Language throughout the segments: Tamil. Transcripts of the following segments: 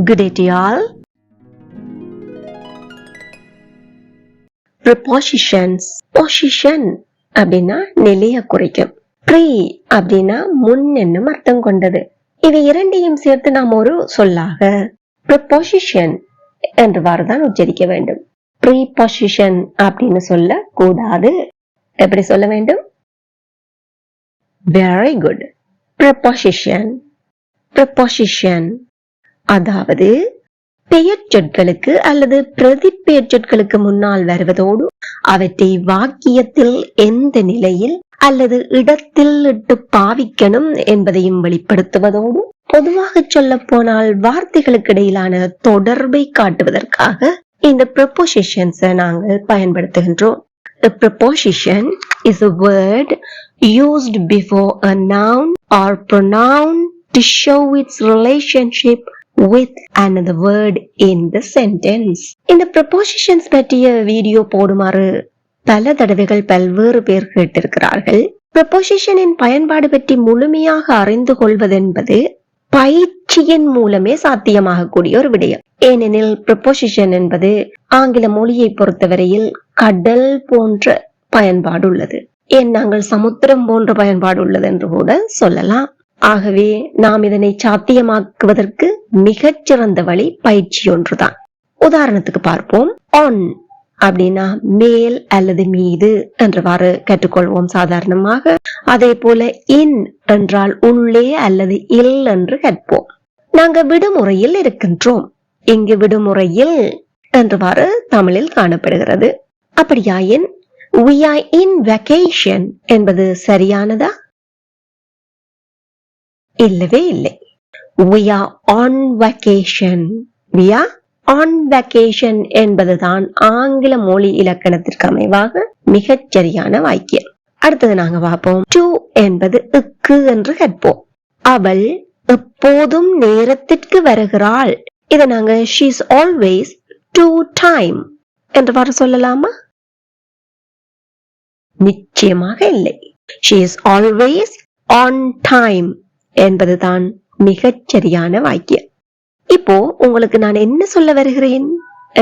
Good day to all. Prepositions. Position அப்படின்னா நிலைய குறிக்கும். Pre அப்படின்னா முன் என்னும் அர்த்தம் கொண்டது. இவை இரண்டையும் சேர்த்து நாம் ஒரு சொல்லாக preposition என்றுவாறுதான் உச்சரிக்க வேண்டும். Preposition அப்படின்னு சொல்ல கூடாது. எப்படி சொல்ல வேண்டும்? Very good. Preposition. Preposition அதாவது பெயர் சொற்களுக்கு அல்லது பிரதிப்பெயர் சொற்களுக்கு முன்னால் வருவதோடு அவற்றை வாக்கியத்தில் எந்த நிலையில் அல்லது இடத்தில் இட்டு பாவிக்கணும் என்பதையும் வெளிப்படுத்துவதோடு பொதுவாக சொல்ல போனால் வார்த்தைகளுக்கு இடையிலான தொடர்பை காட்டுவதற்காக இந்த prepositions நாங்கள் பயன்படுத்துகின்றோம். A preposition is a word used before a noun or pronoun to show its relationship with another word in the sentence. இந்த prepositions பற்றிய வீடியோ போடுமாறு பல தடவைகள் பல்வேறு பேர் கேட்டிருக்கிறார்கள். prepositionின் பயன்பாடு பற்றி முழுமையாக அறிந்து கொள்வதென்பது பயிற்சியின் மூலமே சாத்தியமாகக்கூடிய ஒரு விடயம். ஏனெனில் preposition என்பது ஆங்கில மொழியை பொறுத்தவரையில் கடல் போன்ற பயன்பாடு உள்ளது. ஏன் நாங்கள் சமுத்திரம் போன்ற பயன்பாடு உள்ளது என்று கூட சொல்லலாம். ஆகவே நாம் இதனை சாத்தியமாக்குவதற்கு மிகச்சிறந்த வழி பயிற்சி ஒன்றுதான். உதாரணத்துக்கு பார்ப்போம். ஆன் அப்படின்னா மேல் அல்லது மீது என்றவாறு கற்றுக்கொள்வோம் சாதாரணமாக. அதே போல இன் என்றால் உள்ளே அல்லது இல் என்று கற்போம். நாங்க விடுமுறையில் இருக்கின்றோம். இங்கு விடுமுறையில் என்றவாறு தமிழில் காணப்படுகிறது. அப்படியாயின் we are in vacation என்பது சரியானதா? இல்லவே இல்லை. We are on vacation. We are on vacation என்பதுதான் ஆங்கில மொழி இலக்கணத்திற்கு அமைவாக மிகச் சரியான வாக்கியம். அடுத்தது நாங்க பார்ப்போம். to என்பது இக்கு என்று கற்போம். அவள் எப்போதும் நேரத்திற்கு வருகிறாள். இதை நாங்க she is always to time என்றவாறு சொல்லலாமா? நிச்சயமாக இல்லை. she is always on time என்பதுதான் மிகச் சரியான வாக்கியம். இப்போ உங்களுக்கு நான் என்ன சொல்ல வருகிறேன்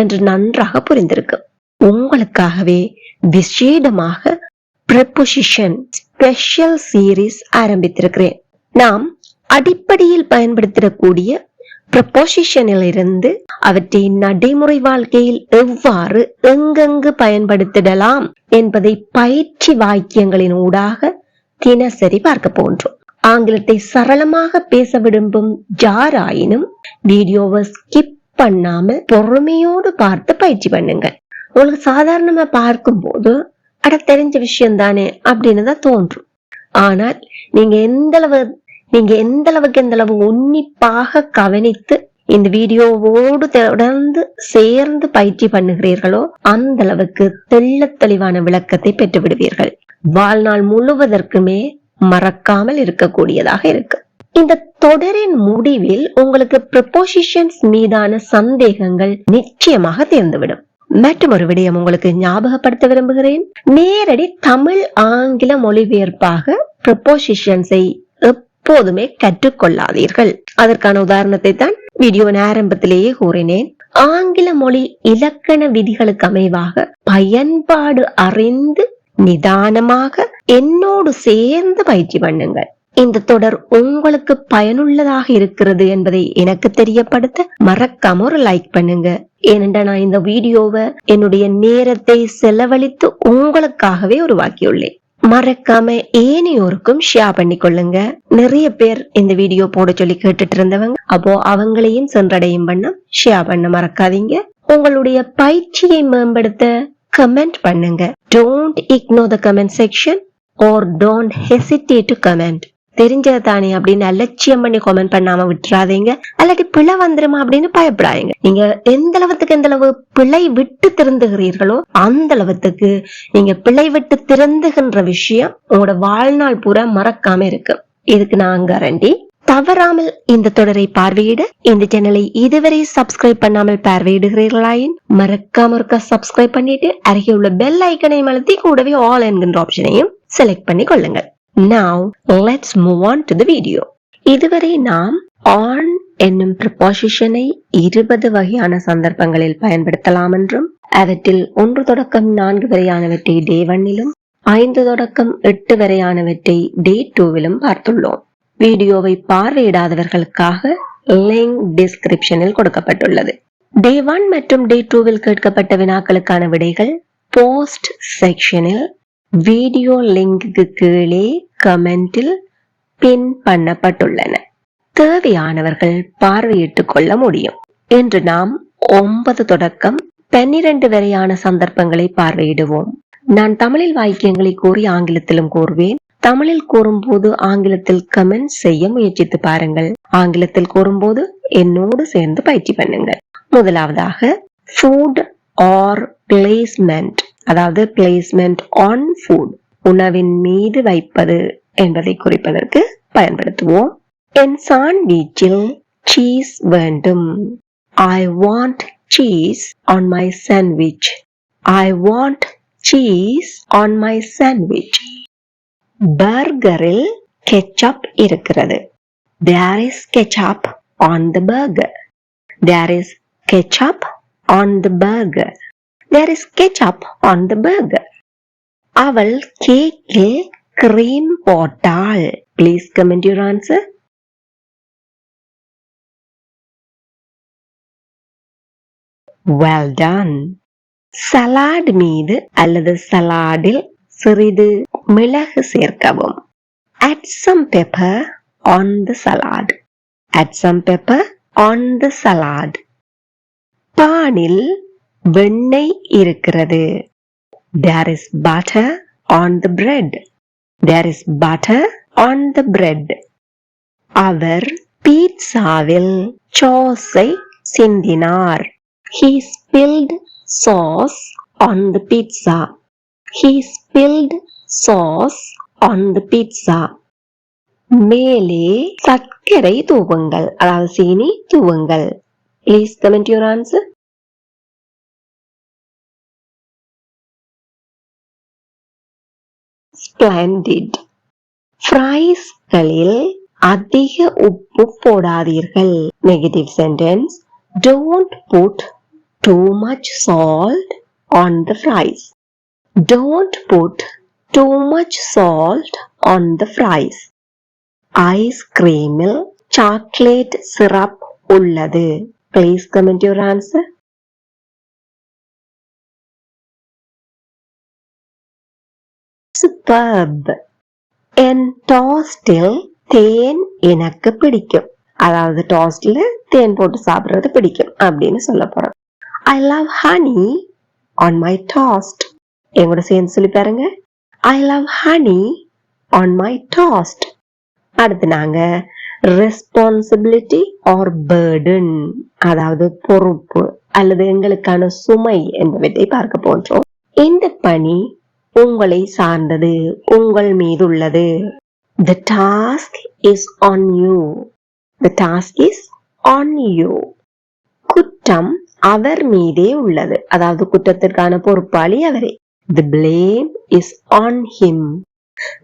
என்று நன்றாக புரிந்திருக்கும். உங்களுக்காகவே விசேடமாக preposition ஸ்பெஷல் சீரீஸ் ஆரம்பித்திருக்கிறேன். நாம் அடிப்படையில் பயன்படுத்தக்கூடிய prepositionில் இருந்து அவற்றை நடைமுறை வாழ்க்கையில் எவ்வாறு எங்கெங்கு பயன்படுத்திடலாம் என்பதை பயிற்சி வாக்கியங்களின் ஊடாக தினசரி பார்க்க போன்றோம். ஆங்கிலத்தை சரளமாக பேச விரும்பும் யாராயினும் வீடியோவை ஸ்கிப் பண்ணாமல் பொறுமையோடு பார்த்து பயிற்சி பண்ணுங்க. உங்களுக்கு சாதாரணமா பார்க்கும் போது அட தெரிஞ்ச விஷயம் தானே அப்படின்னு தான் தோன்றும். ஆனால் நீங்க எந்த அளவுக்கு உன்னிப்பாக கவனித்து இந்த வீடியோவோடு தொடர்ந்து சேர்ந்து பயிற்சி பண்ணுகிறீர்களோ அந்த அளவுக்கு தெள்ளத் தெளிவான விளக்கத்தை பெற்று விடுவீர்கள். வாழ்நாள் முழுவதற்குமே மறக்காமல் இருக்கக்கூடியதாக இருக்கு. இந்த தொடரின் முடிவில் உங்களுக்கு prepositions மீதான சந்தேகங்கள் நிச்சயமாக தீர்ந்துவிடும். மற்றும் ஒரு விடயம் உங்களுக்கு ஞாபகப்படுத்த விரும்புகிறேன். நேரடி தமிழ் ஆங்கில மொழிபெயர்ப்பாக prepositions-ஐ எப்போதுமே கற்றுக்கொள்ளாதீர்கள். அதற்கான உதாரணத்தை தான் வீடியோவின் ஆரம்பத்திலேயே கூறினேன். ஆங்கில மொழி இலக்கண விதிகளுக்கு அமைவாக பயன்பாடு அறிந்து நிதானமாக என்னோடு சேர்ந்து பயிற்சி பண்ணுங்கள். இந்த தொடர் உங்களுக்கு பயனுள்ளதாக இருக்கிறது என்பதை எனக்கு தெரியப்படுத்த மறக்காம ஒரு லைக் பண்ணுங்க. ஏனென்றா நான் இந்த வீடியோவை என்னுடைய நேரத்தை செலவழித்து உங்களுக்காகவே உருவாக்கியுள்ளேன். மறக்காம ஏனையோருக்கும் ஷேர் பண்ணி கொள்ளுங்க. நிறைய பேர் இந்த வீடியோ போட சொல்லி கேட்டுட்டு இருந்தவங்க, அப்போ அவங்களையும் சென்றடையும் பண்ண ஷேர் பண்ண மறக்காதீங்க. உங்களுடைய பயிற்சியை மேம்படுத்த கமெண்ட் பண்ணுங்க. Don't ignore the comment section or don't hesitate to comment. தெரிஞ்சது தானே அப்படின்னு அலட்சியம் பண்ணி கமெண்ட் பண்ணாம விட்டுறாதீங்க. அல்லாட்டி பிழை வந்துருமா அப்படின்னு பயப்படாதீங்க. நீங்க எந்த அளவு பிழை விட்டு திருந்துகிறீர்களோ அந்த அளவுக்கு நீங்க பிழை விட்டு திருந்துகின்ற விஷயம் உங்களோட வாழ்நாள் பூரா மறக்காம இருக்கு. இதுக்கு நான் கேரண்டி. தவறாமல் இந்த தொடரை பார்வையிட இந்த சேனலை இதுவரை சப்ஸ்கிரைப் பண்ணாமல் பார்வையிடுகிறீர்களாயின் மறக்காம இருக்க சப்ஸ்கிரைப் பண்ணிட்டு அருகே உள்ள பெல் ஐக்கனை அழுத்தி கூடவே ஆல் என்கின்ற ஆப்ஷனையும் செலக்ட் பண்ணி கொள்ளுங்கள். Now let's move on to the video. இதுவரை நாம் on என்னும் ப்ரிபோசிஷனை 20 வகையான சந்தர்ப்பங்களில் பயன்படுத்தலாம் என்றும் அவற்றில் 1 தொடக்கம் 4 வரையானவற்றை டே 1லும் 5 தொடக்கம் 8 வரையானவற்றை டே 2விலும் பார்த்துள்ளோம். வீடியோவை பார்வையிடாதவர்களுக்காக லிங்க் டிஸ்கிரிப்ஷனில் கொடுக்கப்பட்டுள்ளது. டே 1 மற்றும் டே 2வில் கேட்கப்பட்ட வினாக்களுக்கான விடைகள் போஸ்ட் செக்ஷனில் வீடியோ லிங்க்கு கீழே கமெண்டில் பின் பண்ணப்பட்டுள்ளன. தேவையானவர்கள் பார்வையிட்டுக் கொள்ள முடியும். இன்று நாம் 9 தொடக்கம் 12 வரையான சந்தர்ப்பங்களை பார்வையிடுவோம். நான் தமிழில் வாக்கியங்களை கூறி ஆங்கிலத்திலும் கூறுவேன். தமிழில் கூறும்போது ஆங்கிலத்தில் கமெண்ட் செய்ய முயற்சித்து பாருங்கள். ஆங்கிலத்தில் கூறும்போது என்னோடு சேர்ந்து பயிற்சி பண்ணுங்கள். முதலாவதாக ஃபுட் ஆர் பிளேஸ்மெண்ட், அதாவது பிளேஸ்மெண்ட் ஆன் ஃபுட், உணவின் மீது வைப்பது என்பதை குறிப்பதற்கு பயன்படுத்துவோம். என் சாண்ட்விச்சில் சீஸ் வேண்டும். I want cheese on my sandwich. I want cheese on my sandwich. பர்கரில் கெச்சப் இருக்கிறது. There is ketchup on the burger. There is ketchup on the burger. There is ketchup on the burger. அவள் கேக்கில் கிரீம் போட்டாள். Please comment your answer. Well done. Salad மீது அல்லது சலாடில் சிறிது மிளகு சேர்க்கவும். Add some pepper on the salad. Add some pepper on the salad. பானில் வெண்ணெய் இருக்கிறது. There is butter on the bread. There is butter on the bread. Our பீட்சாவில் சாஸை சிந்தினார். He spilled sauce on the pizza. He spilled sauce on the pizza. மேலே சர்க்கரை தூவுங்கள், அதாவது சீனி தூவுங்கள். Please comment your answer. Splendid. ஃப்ரைஸ்களில் அதிக உப்பு போடாதீர்கள். Negative sentence. Don't put too much salt on the fries. Don't put too much salt on the fries. Ice creamil chocolate syrup உள்ளது. Please comment your answer. Superb. என் டோஸ்டில் தேன் எனக்கு பிடிக்கும். அதாவது டோஸ்ட்ல தேன் போட்டு சாப்பிடுறது பிடிக்கும் அப்படின்னு சொல்ல போறோம். I love honey on my toast. எங்கூட சேர்ந்து சொல்லி பாருங்க. I love honey on my toast. அடுத்து நாங்க responsibility or burden, அதாவது பொறுப்பு அல்லது எங்களுக்கான சுமை என்பவற்றை பார்க்க போன்றோம். இந்த பணி உங்களை சார்ந்தது, உங்கள் மீது உள்ளது. The task is on you. The task is on you. குற்றம் அவர் மீதே உள்ளது, அதாவது குற்றத்திற்கான பொறுப்பாளி அவரே. The blame is on him.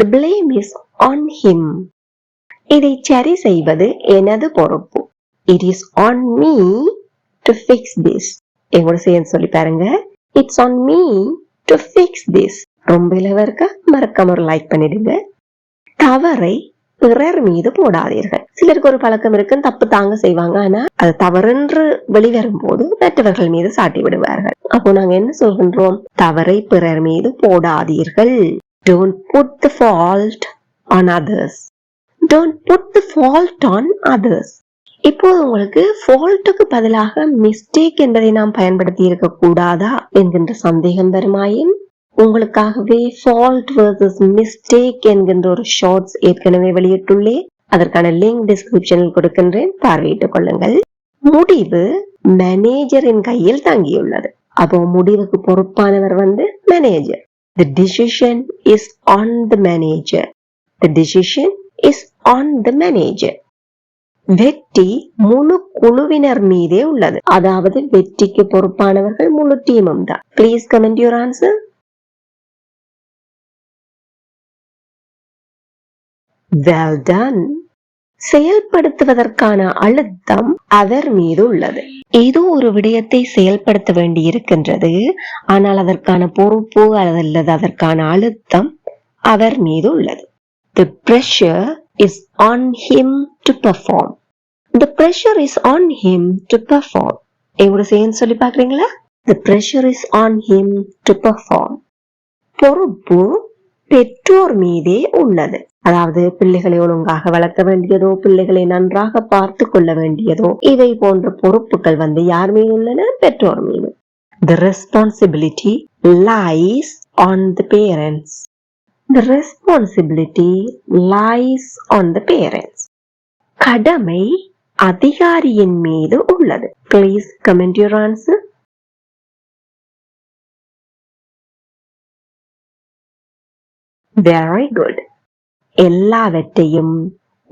The blame is on him. இதை சரி செய்வது எனது பொறுப்பு. It is on me to fix this. எங்கூட சேர்ந்து சொல்லி பாருங்க. It's on me to fix this. ரொம்ப இலவர்க்கா மறக்காம ஒரு லைக் பண்ணிடுங்க. தவறை பிறர் மீது போடாதீர்கள். சிலருக்கு ஒரு பழக்கம் இருக்கு, தப்பு தாங்க செய்வாங்க, ஆனா அது தவறென்று வெளிவரும் போது மற்றவர்கள் மீது சாட்டி விடுவார்கள். அப்போ நாங்க என்ன சொல்கின்றோம்? தவறை பிறர் மீது போடாதீர்கள். Don't put the fault on others. Don't put the fault on others. இப்போது உங்களுக்கு ஃபால்ட்டுக்கு பதிலாக மிஸ்டேக் என்பதை நாம் பயன்படுத்தி இருக்க கூடாதா என்கின்ற சந்தேகம் வருமாயின் உங்களுக்காகவே ஃபால்ட் வெர்சஸ் மிஸ்டேக் என்கின்ற ஒரு ஷார்ட்ஸ் ஏற்கனவே வெளியிட்டுள்ளே. அதற்கான லிங்க் டிஸ்கிரிப்ஷனில் கொடுக்கின்றேன், பார்வையிட்டுக் கொள்ளுங்கள். முடிவு மேனேஜரின் கையில் தங்கியுள்ளது. அப்போ முடிவுக்கு பொறுப்பானவர் manager. The decision is on the manager. The decision is on the manager. வெற்றி முழு குழுவினர் மீதே உள்ளது, அதாவது வெற்றிக்கு பொறுப்பானவர்கள் முழு டீமும் தான். Please comment your answer. Well done. செயல்படுத்துவதற்கான அழுத்தம் அவர் மீது உள்ளது. ஏதோ ஒரு விடயத்தை செயல்படுத்த வேண்டி இருக்கின்றது, ஆனால் அதற்கான பொறுப்பு அல்லது அதற்கான அழுத்தம் அவர் மீது உள்ளது. The pressure is on him to perform. The pressure is on him to perform. எங்கூட சேர்ந்து சொல்லி பாக்குறீங்களா? The pressure is on him to perform. பொறுப்பு பெற்றோர் மீதே உள்ளது. அதாவது பிள்ளைகளை ஒழுங்காக வளர்க்க வேண்டியதோ, பிள்ளைகளை நன்றாக பார்த்து கொள்ள வேண்டியதோ, இவை போன்ற பொறுப்புகள் யார் மீது உள்ளன? பெற்றோர் மீது. The responsibility lies on the parents. The responsibility lies on the parents. கடமை அதிகாரியின் மீது உள்ளது. Please comment your answer. Very good. எல்லாவற்றையும்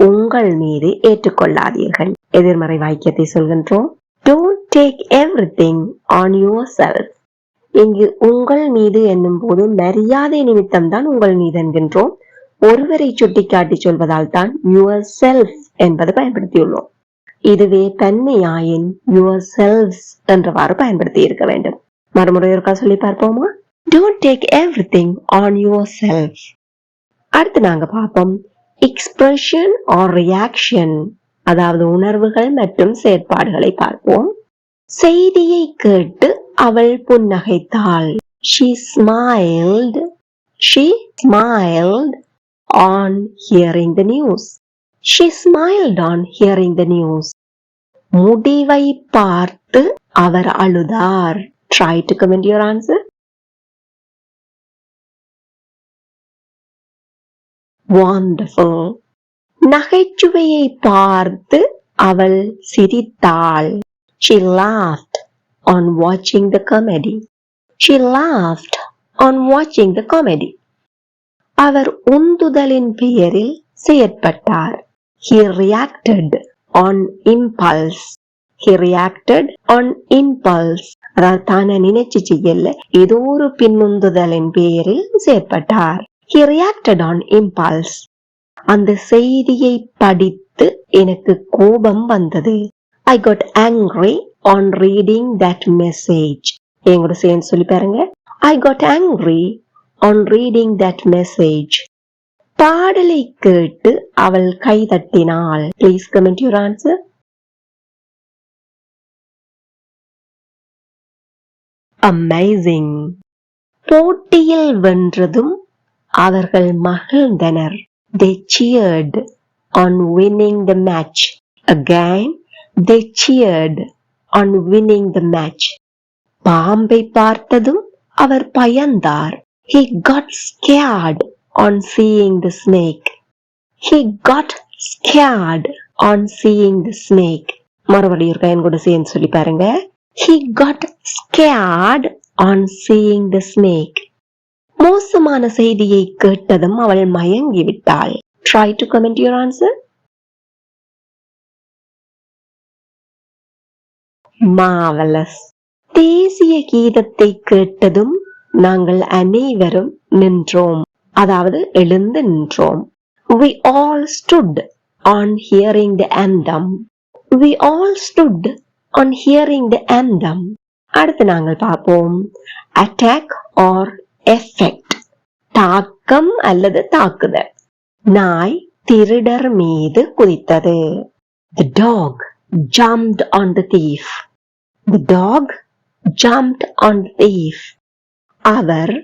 உங்கள் மீது ஏற்றுக்கொள்ளாதீர்கள். எதிர்மறை வாக்கியத்தை சொல்கின்றோம். Don't take everything on yourself. இங்கு உங்கள் மீது என்னும் போது மரியாதை நிமித்தம் தான் உங்கள் மீது என்கின்றோம். ஒருவரை சுட்டிக்காட்டி சொல்வதால் தான் yourself என்பது பயன்படுத்தியுள்ளோம். இதுவே தன்மையாயின் yourselves என்றவாறு பயன்படுத்தி இருக்க வேண்டும். மறுமுறை ஒருக்கா சொல்லி பார்ப்போமா? Don't take everything on yourself. அடுத்து நாங்க பார்ப்போம் expression or reaction, அதாவது உணர்வுகள் மற்றும் செயற்பாடுகளை பார்ப்போம். செய்தியை கேட்டு அவள் புன்னகைத்தாள். She smiled on hearing the news. She smiled on hearing the news. முடிவை பார்த்து அவர் அழுதார். Try to comment your answer. Wonderful. நகைச்சுவையை பார்த்து அவள் சிரித்தாள். She laughed on watching the comedy. She laughed on watching the comedy. அவர் உந்துதலின் பெயரில் செயற்பட்டார். He reacted on impulse. He reacted on impulse. அதாவது தான நினைச்சு செய்யல, ஏதோ ஒரு பின்னுந்துதலின் பெயரில் செயற்பட்டார். He reacted on impulse. அந்த செய்தியை படித்து எனக்கு கோபம் வந்தது. I got angry on reading that message. எங்கூட சேர்ந்து சொல்லி பாருங்க. I got angry on reading that message. பாடலை கேட்டு அவள் கைதட்டினாள். Please comment your answer. Amazing. போட்டியில் வென்றதும் அவர்கள் மகிழ்ந்தனர். They cheered on winning the match. Again, they cheered on winning the match. பாம்பை பார்த்ததும் அவர் பயந்தார். He got scared on seeing the snake. He got scared on seeing the snake. மறுபடியும் என் கூட சேர்ந்து சொல்லி பாருங்க. He got scared on seeing the snake. மோசமான செய்தியை கேட்டதும் அவள் மயங்கி விட்டாள். Try to comment your answer. Marvelous. தேசிய கீதத்தை கேட்டதும் நாங்கள் அனைவரும் நின்றோம், அதாவது எழுந்து நின்றோம். We all stood on hearing the anthem. We all stood on hearing the anthem. அடுத்து நாங்கள் பார்ப்போம் attack or effect, தாக்கம் அல்லது தாக்குதல். நாய் திருடர் மீது குதித்தது. The dog jumped on the thief. The dog jumped on the thief. அவர்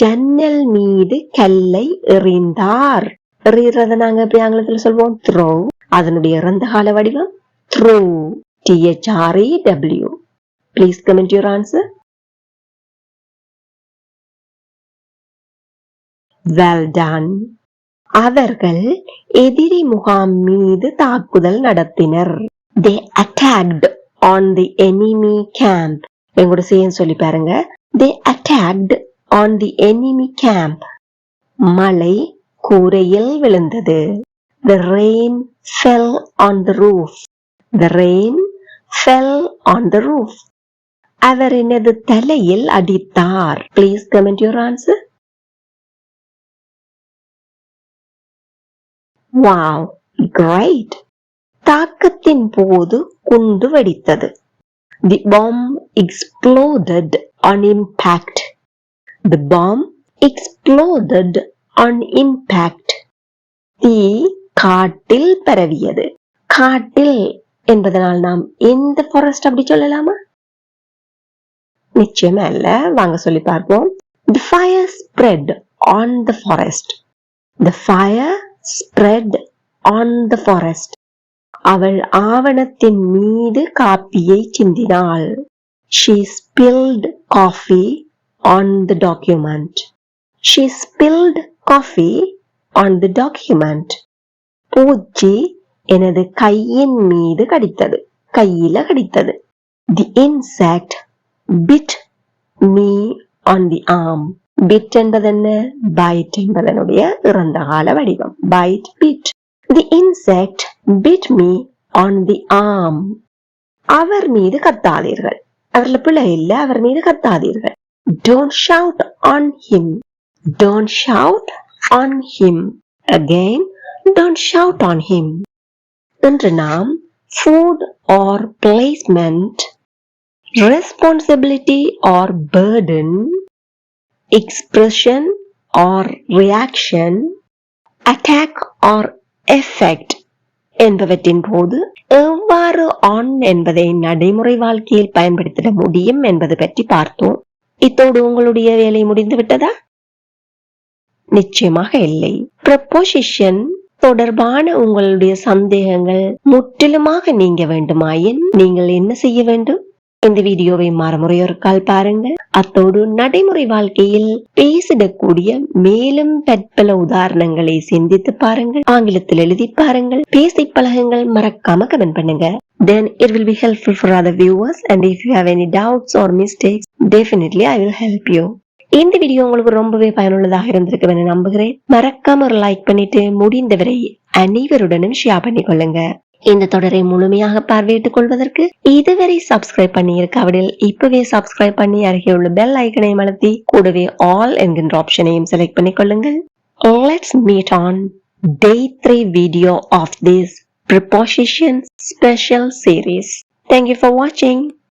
ஜன்னல் மீது கல்லை எறிந்தார். எறிகிறத நாங்க எப்படி ஆங்கிலத்தில் சொல்வோம்? throw. அதனுடைய இறந்த கால வடிவம் throw. THREW. Please comment your answer. Well done. அவர்கள் எதிரி முகாம் மீது தாக்குதல் நடத்தினர். They attacked on the enemy camp. எங்கூட சேர்ந்து சொல்லி பாருங்க. They attacked on the enemy camp. மழை கூரையில் விழுந்தது. The rain fell on the roof. The rain fell on the roof. அவர் எனது தலையில் அடித்தார். Please comment your answer. Wow, Great. தாக்கத்தின் போது குண்டு வெடித்தது. The bomb exploded on impact. The bomb exploded on impact. தீ காட்டில் பரவியது. காட்டில் என்பதனால் நாம் எந்த ஃபாரஸ்ட் அப்படி சொல்லலாமா? நிச்சயமா இல்ல. வாங்க சொல்லி பார்ப்போம். The fire spread on the forest. The fire spread on the forest. அவள் ஆவணத்தின் மீது காப்பியை சிந்தினாள். She spilled coffee on the document. She spilled coffee on the document. பூச்சி எனது கையின் மீது கடித்தது. கையில கடித்தது. The insect bit me on the arm. Bit என்பது என்ன? Bite என்பதனுடைய இறந்த கால வடிவம். Bite, bit. The insect bit me on the arm. அவர் மீது கத்தாதீர்கள். அவர்ல பிள்ளை இல்ல. அவர் மீது கத்தாதீர்கள். Don't shout on him. Don't shout on him. Again, don't shout on him. இன்று நாம் food or placement, responsibility or burden, expression or reaction, attack or effect என்பவற்றின் போது எவ்வாறு ஆன் என்பதை நடைமுறை வாழ்க்கையில் பயன்படுத்திட முடியும் என்பது பற்றி பார்த்தோம். இத்தோடு உங்களுடைய வேலை முடிந்து விட்டதா? நிச்சயமாக இல்லை. ப்ரொபோசிஷன் தொடர்பான உங்களுடைய சந்தேகங்கள் முற்றிலுமாக நீங்க வேண்டுமாயின் நீங்கள் என்ன செய்ய வேண்டும்? இந்த வீடியோவை மறுமுறை ஒரு கால் பாருங்கள். அத்தோடு நடைமுறை வாழ்க்கையில் பேசிடக்கூடிய மேலும் பற்பல உதாரணங்களை சிந்தித்து பாருங்கள். ஆங்கிலத்தில் எழுதி பாருங்கள். பேசி பழகுங்கள். மறக்காம கமெண்ட் பண்ணுங்க. Then it will be helpful for other viewers, and if you have any doubts or mistakes, definitely I will help you. இந்த வீடியோ உங்களுக்கு ரொம்பவே பயனுள்ளதாக இருந்திருக்கு என நம்புகிறேன். மறக்காம ஒரு லைக் பண்ணிட்டு முடிந்தவரை அனைவருடனும் ஷேர் பண்ணிக்கொள்ளுங்க. இந்த தொடரை முழுமையாக பார்வையிட்டுக் கொள்வதற்கு இதுவரை சப்ஸ்கிரைப் பண்ணி இருக்காவிடில் இப்பவே சப்ஸ்கிரைப் பண்ணி அருகே உள்ள பெல் ஐக்கனையும் அழுத்தி கூடவே ஆல் என்கின்ற ஆப்ஷனையும் select பண்ணிக்கொள்ளுங்கள். Let's meet on day 3 video of this preposition special series. Thank you for watching.